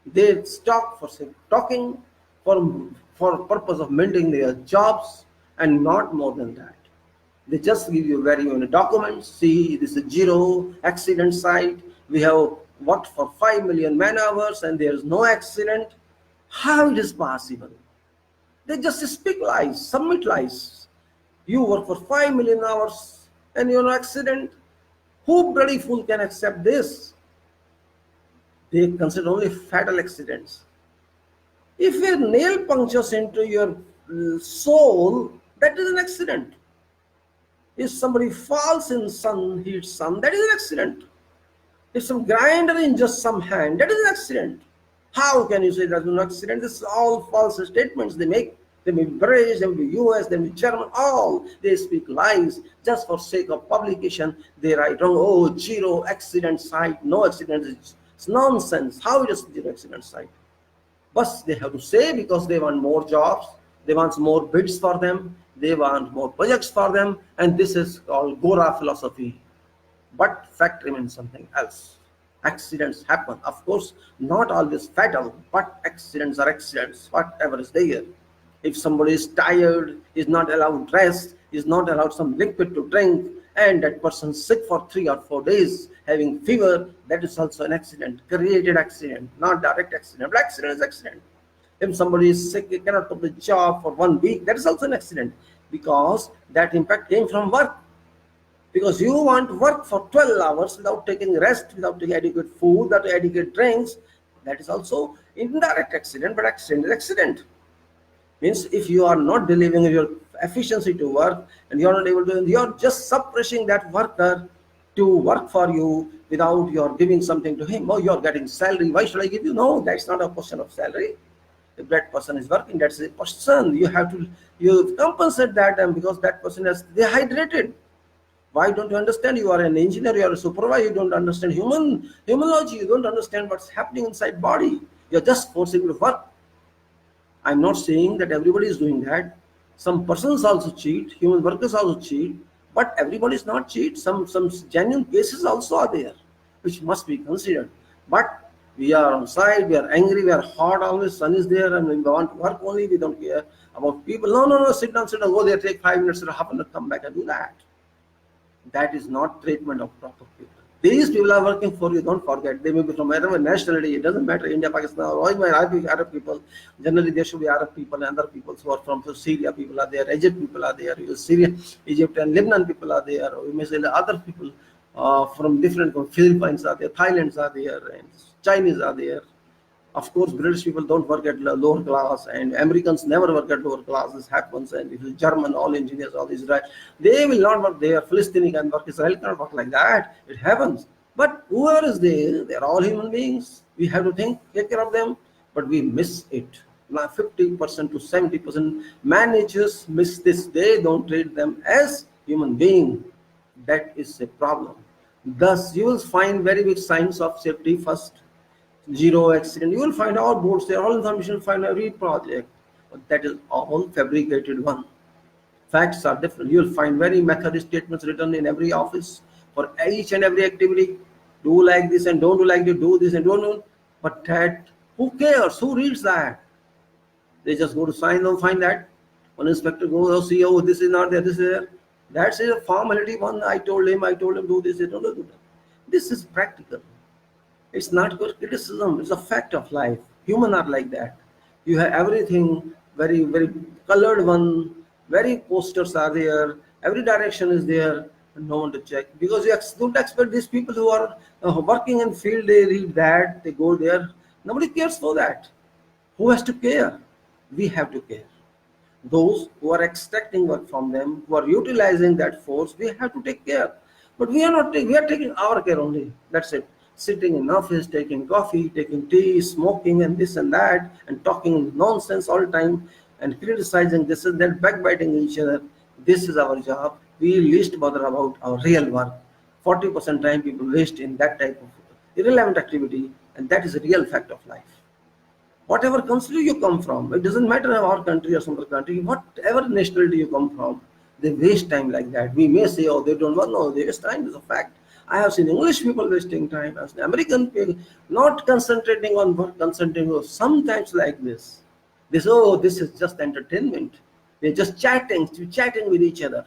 they talk for sake of talking, for purpose of maintaining their jobs, and not more than that. They just give you very many documents. See, this is zero accident site. We have worked for 5 million man hours and there is no accident. How it is possible? They just speak lies, submit lies. You work for 5 million hours and you're no accident. Who bloody fool can accept this? They consider only fatal accidents. If a nail punctures into your soul, that is an accident. If somebody falls in sun, heat sun, that is an accident. If some grinder injures some hand, that is an accident. How can you say that is an accident? This is all false statements they make. They may be British, they may be US, they may be German, all. They speak lies just for sake of publication. They write wrong, oh, zero accident site, no accident. It's nonsense. How it is zero accident site? But they have to say because they want more jobs, they want more bids for them, they want more projects for them, and this is called Gora philosophy. But fact remains something else. Accidents happen. Of course, not always fatal, but accidents are accidents, whatever is there. If somebody is tired, is not allowed rest, is not allowed some liquid to drink, and that person is sick for 3 or 4 days, having fever, that is also an accident, created accident, not direct accident. But accident is accident. If somebody is sick, he cannot do the job for 1 week, that is also an accident, because that impact came from work. Because you want to work for 12 hours without taking rest, without taking adequate food, without adequate drinks, that is also indirect accident, but accident is accident. Means if you are not delivering your efficiency to work and you are not able to, you are just suppressing that worker to work for you without you are giving something to him. Oh, you are getting salary, why should I give you? No, that's not a question of salary. If that person is working, that's a person. You have to compensate that, and because that person is dehydrated. Why don't you understand? You are an engineer, you are a supervisor, you don't understand humanology, you don't understand what's happening inside body. You're just forcing to work. I'm not saying that everybody is doing that. Some persons also cheat, human workers also cheat, but everybody is not cheat. Some genuine cases also are there, which must be considered. But we are on site, we are angry, we are hot, always sun is there, and we want to work only, we don't care about people. No, sit down, go there, take 5 minutes or half an hour, come back and do that. That is not treatment of proper people. These people are working for you, don't forget. They may be from whatever nationality, it doesn't matter, India, Pakistan, or Arab people. Generally, there should be Arab people and other people who are from Syria, people are there, Egypt people are there, Syria, Egypt and Lebanon people are there, or you may say other people from different Philippines are there, Thailands are there, and Chinese are there. Of course, British people don't work at lower class, and Americans never work at lower class. This happens, and if it's German, all engineers, all Israel, they will not work there. Palestinian can work, Israel cannot work like that. It happens. But whoever is there, they are all human beings. We have to take care of them, but we miss it. Now, 50% to 70% managers miss this. They don't treat them as human beings. That is a problem. Thus, you will find very big signs of safety first. Zero accident. You will find all boards there, all information, find every project, but that is all fabricated one. Facts are different. You will find very method statements written in every office for each and every activity. Do like this and don't do like this. Do this and don't do. But that, who cares? Who reads that? They just go to sign them, find that. One inspector goes, oh, see, oh, this is not there, this is there. That's a formality one. I told him, do this, don't do that. This is practical. It's not good criticism, it's a fact of life. Humans are like that. You have everything very, very colored one, very posters are there, every direction is there, and no one to check. Because you don't expect these people who are working in field, they read that, they go there. Nobody cares for that. Who has to care? We have to care. Those who are extracting work from them, who are utilizing that force, we have to take care. But we are not, we are taking our care only. That's it. Sitting in office, taking coffee, taking tea, smoking and this and that, and talking nonsense all the time, and criticizing this and that, backbiting each other. This is our job. We least bother about our real work. 40% time people waste in that type of irrelevant activity, and that is a real fact of life. Whatever country you come from, it doesn't matter our country or some other country, whatever nationality you come from, they waste time like that. We may say, oh, they don't want, no, they waste time, is a fact. I have seen English people wasting time. I've seen American people not concentrating on work, concentrating on sometimes like this. This is just entertainment. They're just chatting with each other.